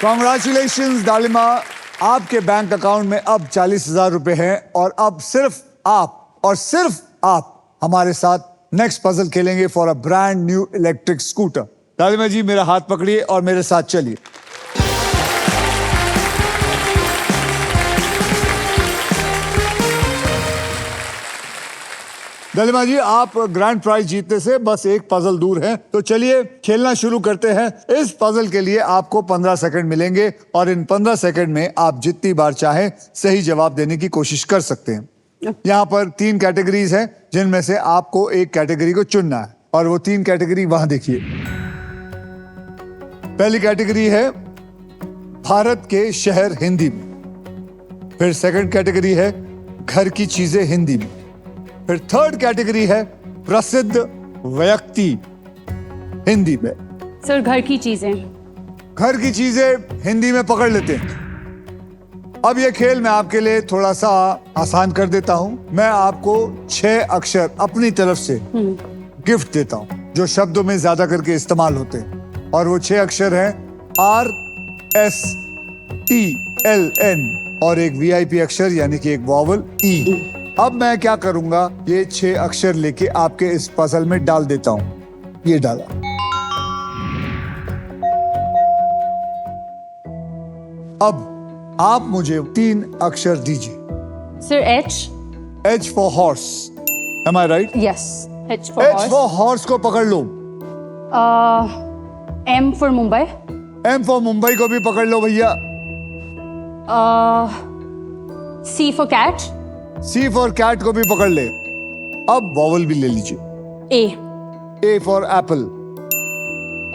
Congratulations Dalima, आपके bank account में अब 40,000 रुपए हैं और अब सिर्फ आप हमारे साथ नेक्स्ट पजल खेलेंगे for a brand new electric scooter. Dalima जी, मेरा हाथ पकड़िए और मेरे साथ चलिए। डालिमा जी, आप ग्रैंड प्राइज जीतने से बस एक पजल दूर हैं, तो चलिए खेलना शुरू करते हैं। इस पजल के लिए आपको 15 सेकंड मिलेंगे और इन 15 सेकंड में आप जितनी बार चाहें सही जवाब देने की कोशिश कर सकते हैं। यहाँ पर 3 कैटेगरीज हैं जिनमें से आपको एक कैटेगरी को चुनना है और वो 3 कैटेगरी वहां देखिए। पहली कैटेगरी है भारत के शहर हिंदी में, फिर सेकंड कैटेगरी है घर की चीजें हिंदी में, फिर थर्ड कैटेगरी है प्रसिद्ध व्यक्ति हिंदी में। सर, घर की चीजें हिंदी में पकड़ लेते हैं। अब ये खेल मैं आपके लिए थोड़ा सा आसान कर देता हूं। मैं आपको 6 अक्षर अपनी तरफ से गिफ्ट देता हूं जो शब्दों में ज्यादा करके इस्तेमाल होते हैं, और वो 6 अक्षर हैं RSTLN और एक VIP अक्षर यानी कि एक वॉवल E। अब मैं क्या करूंगा, ये 6 अक्षर लेके आपके इस पजल में डाल देता हूं। ये डाला। अब आप मुझे 3 अक्षर दीजिए। Sir, H for horse, am I right? Yes, H for H for horse को पकड़ लो। M for Mumbai. M for Mumbai को भी पकड़ लो भैया। C for cat. C for cat को भी पकड़ ले। अब वॉवल भी ले लीजिए। A for Apple.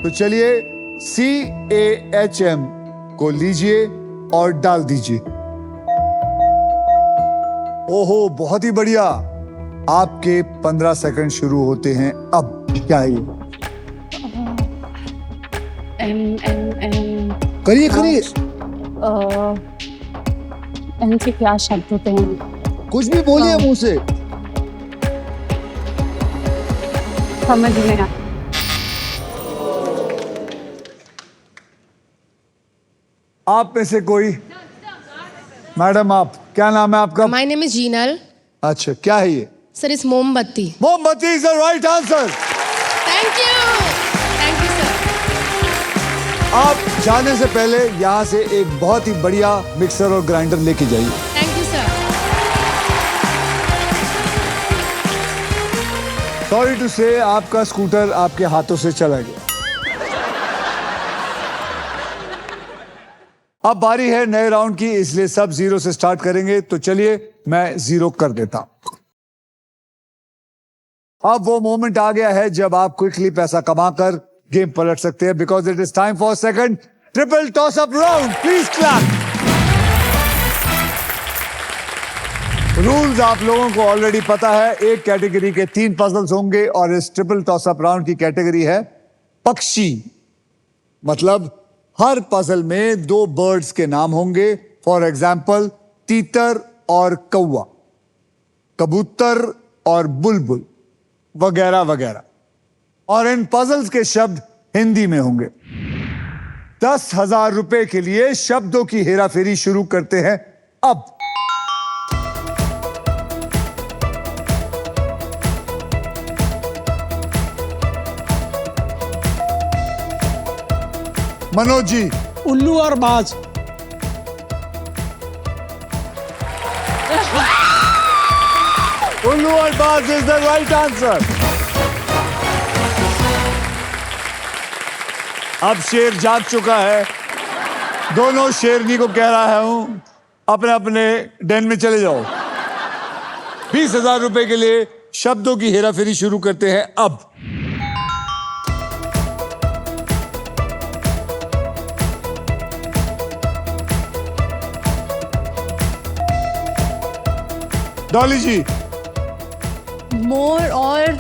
तो चलिए CAHM को लीजिए और डाल दीजिए। ओहो, बहुत ही बढ़िया। आपके 15 सेकंड शुरू होते हैं अब। क्या है ये? M करिए करिए। M से क्या शब्द होते हैं? कुछ भी बोलिए मुंह से। समझ नहीं आया। आप में से कोई? मैडम, आप क्या नाम है आपका? My name is Jinal. अच्छा, क्या है ये? Sir, it's मोमबत्ती. मोमबत्ती is the right answer. Thank you. Thank you, sir. आप जाने से पहले यहाँ से एक बहुत ही बढ़िया मिक्सर और ग्राइंडर लेके जाइए। Thank you, sir. Sorry to say, आपका स्कूटर आपके हाथों से चला गया। अब बारी है नए राउंड की, इसलिए सब 0 से स्टार्ट करेंगे। तो चलिए मैं 0 कर देता हूं। अब वो मोमेंट आ गया है जब आप क्विकली पैसा कमाकर गेम पलट सकते हैं, because it is time for second triple toss up round. Please clap. Rules आप लोगों को ऑलरेडी पता है। एक कैटेगरी के 3 पजल्स होंगे और इस ट्रिपल टॉस अप राउंड की कैटेगरी है पक्षी। मतलब हर पजल में 2 बर्ड्स के नाम होंगे। फॉर एग्जाम्पल, तीतर और कौवा, कबूतर और बुलबुल, वगैरह वगैरह। और इन पजल्स के शब्द हिंदी में होंगे। 10,000 रुपए के लिए शब्दों की हेराफेरी शुरू करते हैं अब। मनोज जी। उल्लू और बाज। उल्लू और बाज इज द राइट आंसर। अब शेर जाग चुका है। दोनों शेरनी को कह रहा हूं, अपने अपने डेन में चले जाओ। 20,000 रुपए के लिए शब्दों की हेराफेरी शुरू करते हैं अब। डॉली जी। मोर और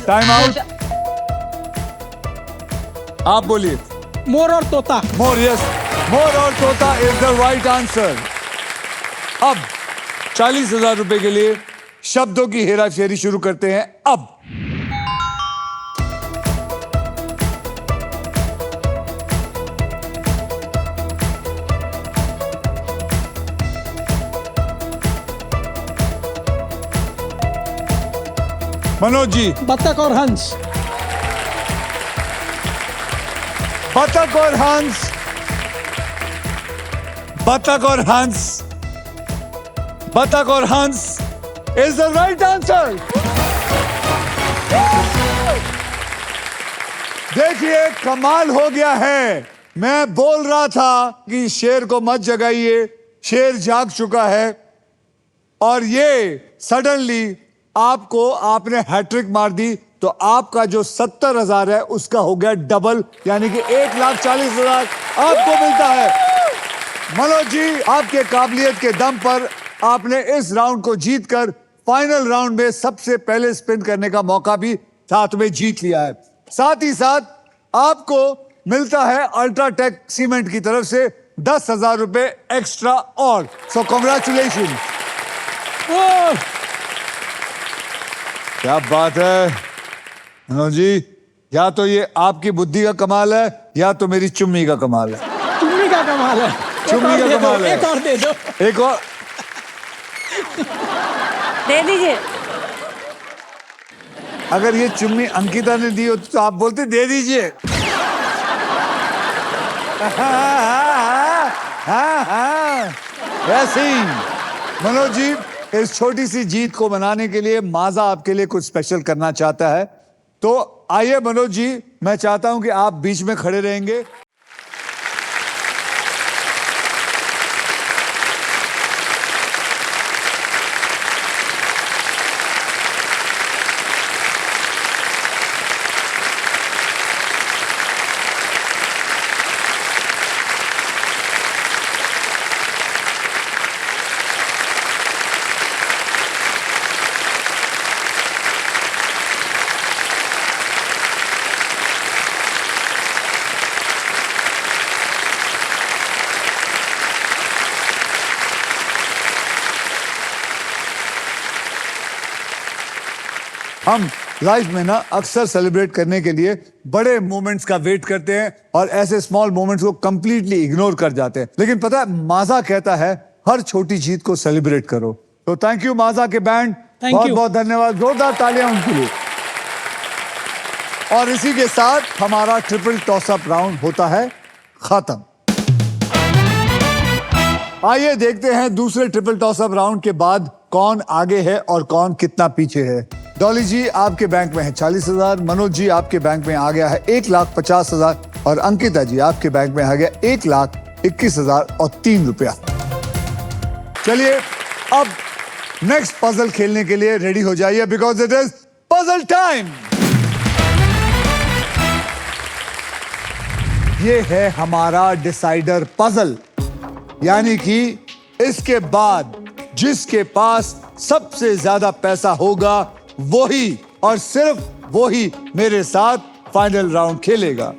टाइम आउट। आप बोलिए। मोर और तोता। मोर, यस, मोर और तोता इज द राइट आंसर। अब 40,000 रुपए के लिए शब्दों की हेराफेरी शुरू करते हैं अब। मनोज जी, बत्तख और हंस। बतख और हंस, बतख और हंस, बतख और हंस इज द राइट आंसर। देखिए कमाल हो गया है। मैं बोल रहा था कि शेर को मत जगाइए, शेर जाग चुका है और ये सडनली आपको आपने हैट्रिक मार दी। तो आपका जो 70,000 है उसका हो गया डबल, यानी कि 1,40,000 आपको मिलता है। मनोज जी, आपके काबिलियत के दम पर आपने इस राउंड को जीतकर फाइनल राउंड में सबसे पहले स्पिन करने का मौका भी साथ में जीत लिया है। साथ ही साथ आपको मिलता है अल्ट्राटेक सीमेंट की तरफ से 10,000 रुपए एक्स्ट्रा और सो कांग्रेचुलेशन। क्या बात है मनोज जी, या तो ये आपकी बुद्धि का कमाल है या तो मेरी चुम्मी का कमाल है। चुम्मी का कमाल है। चुम्मी का कमाल है। एक और दे दो। एक और दे दीजिए। अगर ये चुम्मी अंकिता ने दी होती तो आप बोलते दे दीजिए। ऐसे ही मनोज जी, इस छोटी सी जीत को मनाने के लिए माजा आपके लिए कुछ स्पेशल करना चाहता है। तो आइए मनोज जी, मैं चाहता हूं कि आप बीच में खड़े रहेंगे। हम लाइफ में ना अक्सर सेलिब्रेट करने के लिए बड़े मोमेंट्स का वेट करते हैं और ऐसे स्मॉल मोमेंट्स को कंप्लीटली इग्नोर कर जाते हैं। लेकिन पता है माजा कहता है हर छोटी जीत को सेलिब्रेट करो। तो थैंक यू माजा के बैंड, बहुत बहुत धन्यवाद, जोरदार तालियां उनके लिए। और इसी के साथ हमारा ट्रिपल टॉस अप राउंड होता है खत्म। आइए देखते हैं दूसरे ट्रिपल टॉस अप राउंड के बाद कौन आगे है और कौन कितना पीछे है। डॉली जी, आपके बैंक में है 40,000, मनोज जी आपके बैंक में आ गया है 1,50,000 और अंकिता जी आपके बैंक में आ गया 1,21,003 रुपया। चलिए अब नेक्स्ट पजल खेलने के लिए रेडी हो जाइए, because it is puzzle time. ये है हमारा डिसाइडर पजल, यानी कि इसके बाद जिसके पास सबसे ज्यादा पैसा होगा वही और सिर्फ वही मेरे साथ फाइनल राउंड खेलेगा।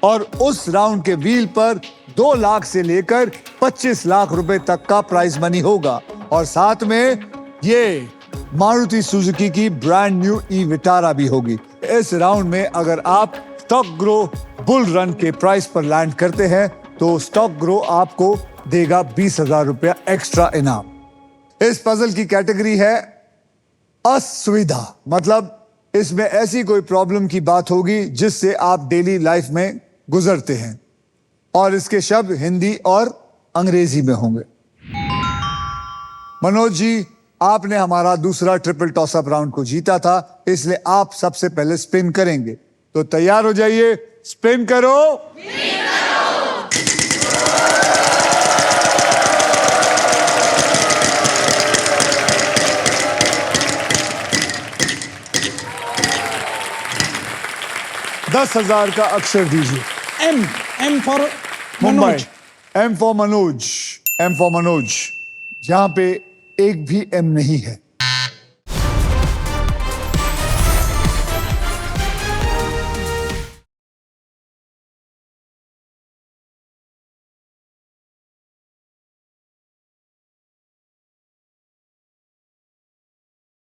और उस राउंड के व्हील पर 2 लाख से लेकर 25 लाख रुपए तक का प्राइज मनी होगा और साथ में ये मारुति सुजुकी की ब्रांड न्यू ई विटारा भी होगी। इस राउंड में अगर आप स्टॉक ग्रो बुल रन के प्राइस पर लैंड करते हैं तो स्टॉक ग्रो आपको देगा 20,000 रुपया एक्स्ट्रा इनाम। इस पजल की कैटेगरी है असुविधा, मतलब इसमें ऐसी कोई प्रॉब्लम की बात होगी जिससे आप डेली लाइफ में गुजरते हैं और इसके शब्द हिंदी और अंग्रेजी में होंगे। मनोज जी, आपने हमारा दूसरा ट्रिपल टॉस अप राउंड को जीता था, इसलिए आप सबसे पहले स्पिन करेंगे। तो तैयार हो जाइए, स्पिन करो। 10,000 का अक्षर दीजिए। M for Mumbai. Manoj. M for Manoj, M for Manoj, जहां पे एक भी एम नहीं है।